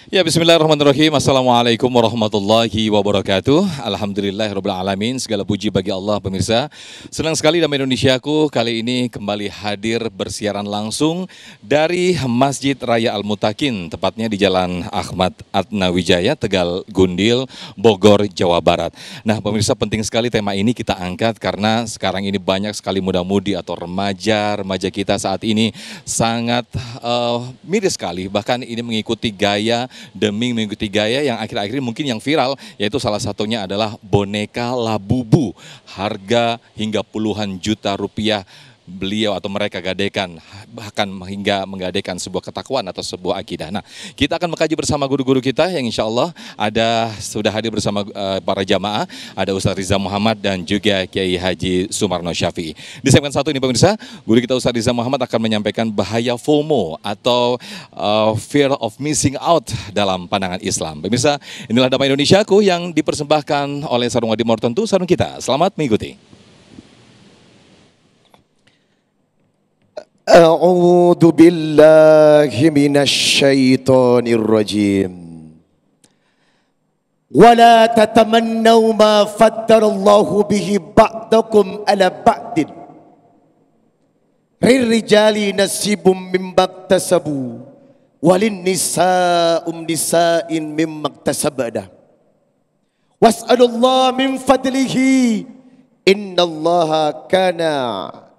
Ya, bismillahirrahmanirrahim. Assalamualaikum warahmatullahi wabarakatuh. Alhamdulillahirrabbilalamin. Segala puji bagi Allah, pemirsa. Senang sekali Damai Indonesiaku kali ini kembali hadir bersiaran langsung dari Masjid Raya Al-Mutakin, tepatnya di Jalan Ahmad Atnawijaya, Tegal Gundil, Bogor, Jawa Barat. Nah, pemirsa, penting sekali tema ini kita angkat karena sekarang ini banyak sekali muda-mudi atau remaja kita saat ini sangat miris sekali. Bahkan ini mengikuti gaya demi mengikuti gaya yang akhir-akhir ini mungkin yang viral, yaitu salah satunya adalah boneka Labubu. Harga hingga puluhan juta rupiah beliau atau mereka gadaikan, bahkan hingga menggadaikan sebuah ketakwaan atau sebuah akidah. Nah, kita akan mengkaji bersama guru-guru kita yang insya Allah sudah hadir bersama para jamaah. Ada Ustaz Riza Muhammad dan juga Kiai Haji Sumarno Syafi'i. Di segmen satu ini pemirsa, guru kita Ustaz Riza Muhammad akan menyampaikan bahaya FOMO atau fear of missing out dalam pandangan Islam. Pemirsa, inilah Damai Indonesiaku yang dipersembahkan oleh Sarung Adi Mortentu, sarung kita. Selamat mengikuti. A'udzu billahi minasyaitonir rajim. Wala tatamannaw ma faddalallahu bihi ba'dakum ala ba'din. Rirrijali nasibum mimma iktasabu walin nisa'in mimma iktasabna. Was'alullaha min fadlihi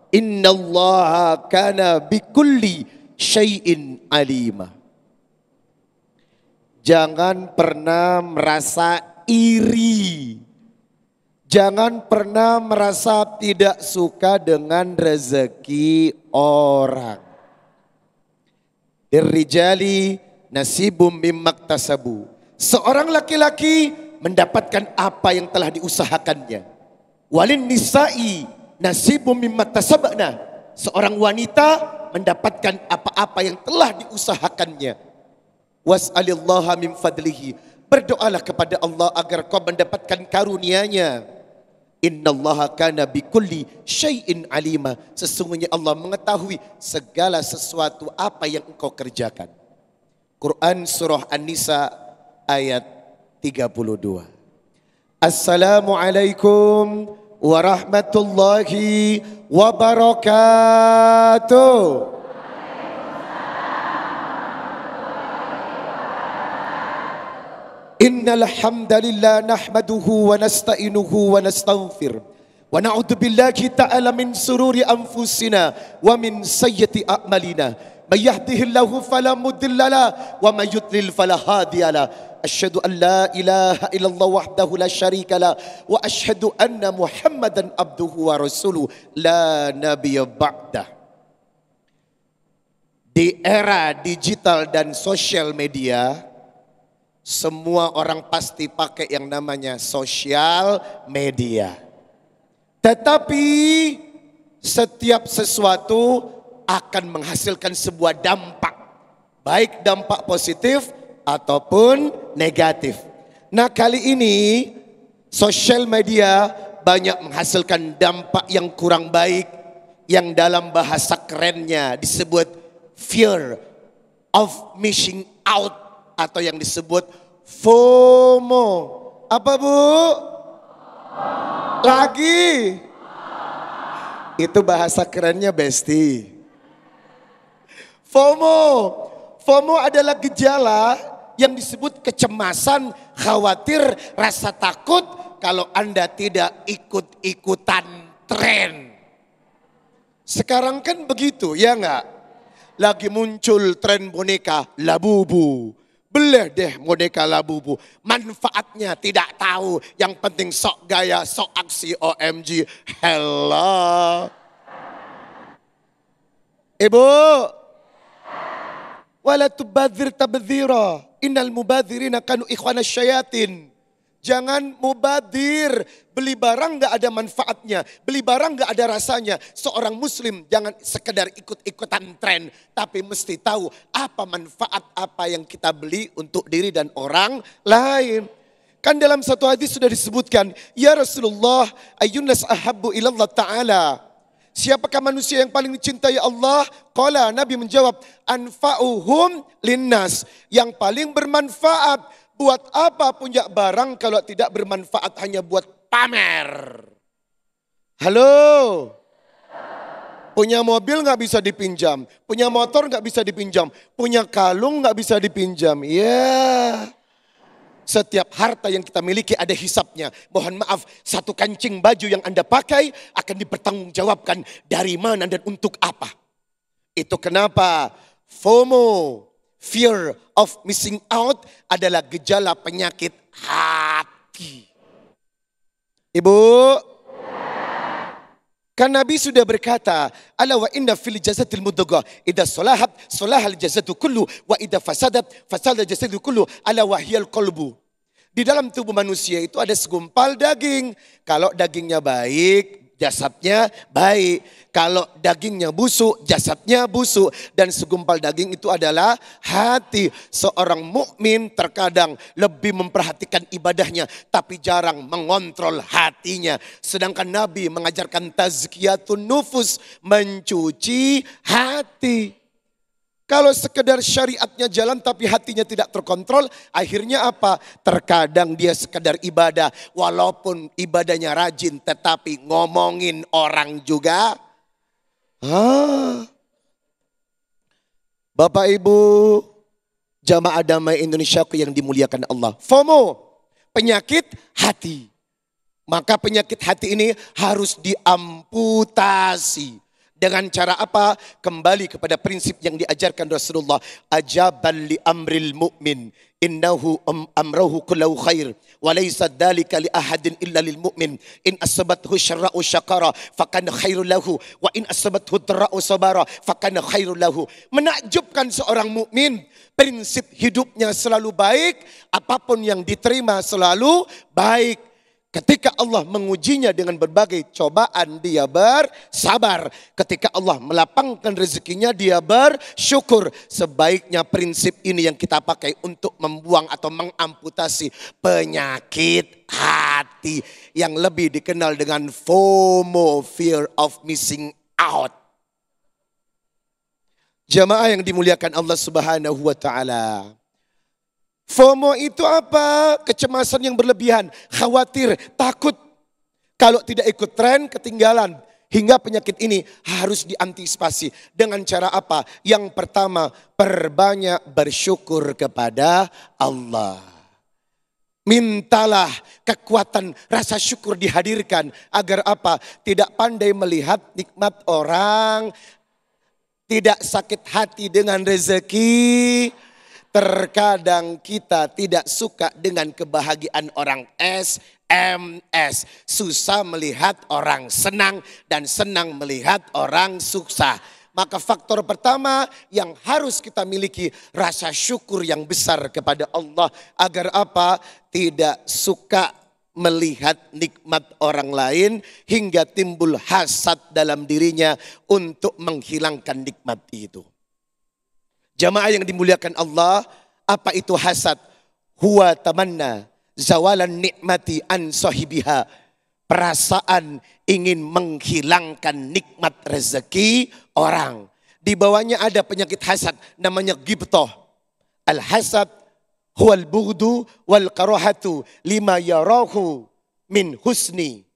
Innallaha kana bikulli syai'in alima. Jangan pernah merasa iri. Jangan pernah merasa tidak suka dengan rezeki orang. Irrijali nasibum mimmaktasabu. Seorang laki-laki mendapatkan apa yang telah diusahakannya. Walin nisa'i nasibum mimma tasabna. Seorang wanita mendapatkan apa-apa yang telah diusahakannya. Was'alillaha min fadlihi. Berdoalah kepada Allah agar kau mendapatkan karunia-Nya. Innallaha kana bikulli syai'in alima. Sesungguhnya Allah mengetahui segala sesuatu apa yang engkau kerjakan. Quran surah An-Nisa ayat 32. Assalamualaikum warahmatullahi wabarakatuh. Innal hamdalillah nahmaduhu wa nasta'inuhu wa nastaghfir wa na'udzu billahi ta'ala min sururi anfusina wa min sayyiati a'malina. May yahdihillahu fala mudilla lahu wa may yudlil fala hadiya lahu. Asyhadu an la ilaha illallah wahdahu la syarika la wa asyhadu anna Muhammadan abduhu wa rasuluh la nabiyya ba'dah. Di era digital dan sosial media, semua orang pasti pakai yang namanya sosial media. Tetapi setiap sesuatu akan menghasilkan sebuah dampak, baik dampak positif ataupun negatif. Nah, kali ini sosial media banyak menghasilkan dampak yang kurang baik, yang dalam bahasa kerennya disebut fear of missing out atau yang disebut FOMO. Apa Bu? Lagi? Itu bahasa kerennya Besti. FOMO adalah gejala yang disebut kecemasan, khawatir, rasa takut kalau Anda tidak ikut-ikutan tren. Sekarang kan begitu, ya enggak? Lagi muncul tren boneka Labubu. Beli deh boneka Labubu. Manfaatnya tidak tahu, yang penting sok gaya, sok aksi, OMG. Hello. Ibu. Wala tubadzir tabdzira. Innal mubadzirina kanu ikhwana syayatin. Jangan mubadir. Beli barang gak ada manfaatnya. Beli barang gak ada rasanya. Seorang muslim jangan sekedar ikut-ikutan tren. Tapi mesti tahu apa manfaat apa yang kita beli untuk diri dan orang lain. Kan dalam satu hadis sudah disebutkan. Ya Rasulullah, ayyunas ahabbu ilallah ta'ala. Siapakah manusia yang paling dicintai Allah? Qala, Nabi menjawab, anfa'uhum linnas. Yang paling bermanfaat. Buat apa punya barang kalau tidak bermanfaat hanya buat pamer? Halo? Punya mobil nggak bisa dipinjam, punya motor nggak bisa dipinjam, punya kalung nggak bisa dipinjam. Ya, setiap harta yang kita miliki ada hisapnya. Mohon maaf, satu kancing baju yang Anda pakai akan dipertanggungjawabkan dari mana dan untuk apa. Itu kenapa FOMO, fear of missing out, adalah gejala penyakit hati. Ibu, kan Nabi sudah berkata, ala wa inna fil jasadil mudghah idza salahat salahal jasadu kullu wa idza fasadat fasada jasadu kullu ala wahyal qalbu. Di dalam tubuh manusia itu ada segumpal daging. Kalau dagingnya baik, jasadnya baik. Kalau dagingnya busuk, jasadnya busuk. Dan segumpal daging itu adalah hati. Seorang mukmin terkadang lebih memperhatikan ibadahnya, tapi jarang mengontrol hatinya. Sedangkan Nabi mengajarkan tazkiyatun nufus, mencuci hati. Kalau sekedar syariatnya jalan tapi hatinya tidak terkontrol, akhirnya apa? Terkadang dia sekedar ibadah, walaupun ibadahnya rajin tetapi ngomongin orang juga. Bapak Ibu, jamaah damai Indonesia yang dimuliakan Allah. FOMO, penyakit hati. Maka penyakit hati ini harus diamputasi. Dengan cara apa? Kembali kepada prinsip yang diajarkan Rasulullah. Ajaban li amril mu'min. Innahu amrahu kullahu khair. Walaysa dhalika li ahadin illa lil mu'min. In asabathu syarra'u syakara. Fakana khairul lahu. Wa in asabathu dharra'u sabara. Fakana khairul lahu. Menakjubkan seorang mukmin. Prinsip hidupnya selalu baik. Apapun yang diterima selalu baik. Ketika Allah mengujinya dengan berbagai cobaan, dia bersabar. Ketika Allah melapangkan rezekinya, dia bersyukur. Sebaiknya prinsip ini yang kita pakai untuk membuang atau mengamputasi penyakit hati yang lebih dikenal dengan FOMO, fear of missing out. Jamaah yang dimuliakan Allah Subhanahu wa taala. FOMO itu apa? Kecemasan yang berlebihan, khawatir, takut. Kalau tidak ikut tren, ketinggalan. Hingga penyakit ini harus diantisipasi. Dengan cara apa? Yang pertama, perbanyak bersyukur kepada Allah. Mintalah kekuatan rasa syukur dihadirkan. Agar apa? Tidak pandai melihat nikmat orang. Tidak sakit hati dengan rezeki. Terkadang kita tidak suka dengan kebahagiaan orang SMS. Susah melihat orang senang dan senang melihat orang sukses. Maka faktor pertama yang harus kita miliki, rasa syukur yang besar kepada Allah. Agar apa? Tidak suka melihat nikmat orang lain hingga timbul hasad dalam dirinya untuk menghilangkan nikmat itu. Jamaah yang dimuliakan Allah, apa itu hasad? Huwa tamanna zawalan nikmati an sahibiha. Perasaan ingin menghilangkan nikmat rezeki orang. Di bawahnya ada penyakit hasad namanya ghibthah. Al hasad huwal bughdu wal karahatu lima yarahu min husni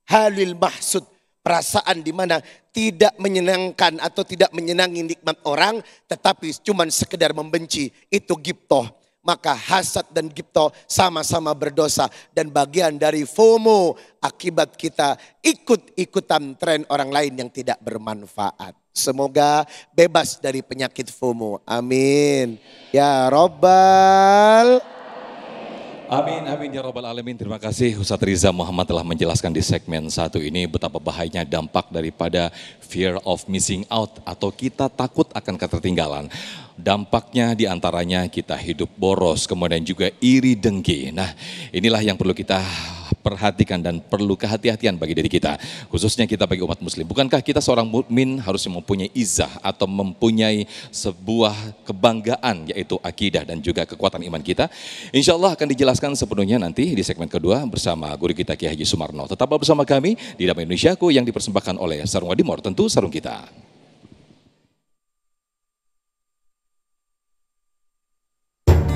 halil mahsud. Perasaan di mana tidak menyenangkan atau tidak menyenangi nikmat orang, tetapi cuma sekedar membenci, itu ghibthah. Maka hasad dan ghibthah sama-sama berdosa dan bagian dari FOMO, akibat kita ikut-ikutan tren orang lain yang tidak bermanfaat. Semoga bebas dari penyakit FOMO. Amin. Ya Rabbal. Amin, amin ya Rabbal Alamin. Terima kasih Ustadz Riza Muhammad telah menjelaskan di segmen 1 ini betapa bahayanya dampak daripada fear of missing out atau kita takut akan ketertinggalan. Dampaknya diantaranya kita hidup boros, kemudian juga iri dengki. Nah, inilah yang perlu kita perhatikan dan perlu kehati-hatian bagi diri kita, khususnya kita bagi umat muslim. Bukankah kita seorang mukmin harusnya mempunyai izah atau mempunyai sebuah kebanggaan, yaitu akidah dan juga kekuatan iman kita? Insya Allah akan dijelaskan sepenuhnya nanti di segmen kedua bersama guru kita Kiai Haji Sumarno. Tetaplah bersama kami di Damai Indonesiaku yang dipersembahkan oleh Sarung Wadimor, tentu sarung kita.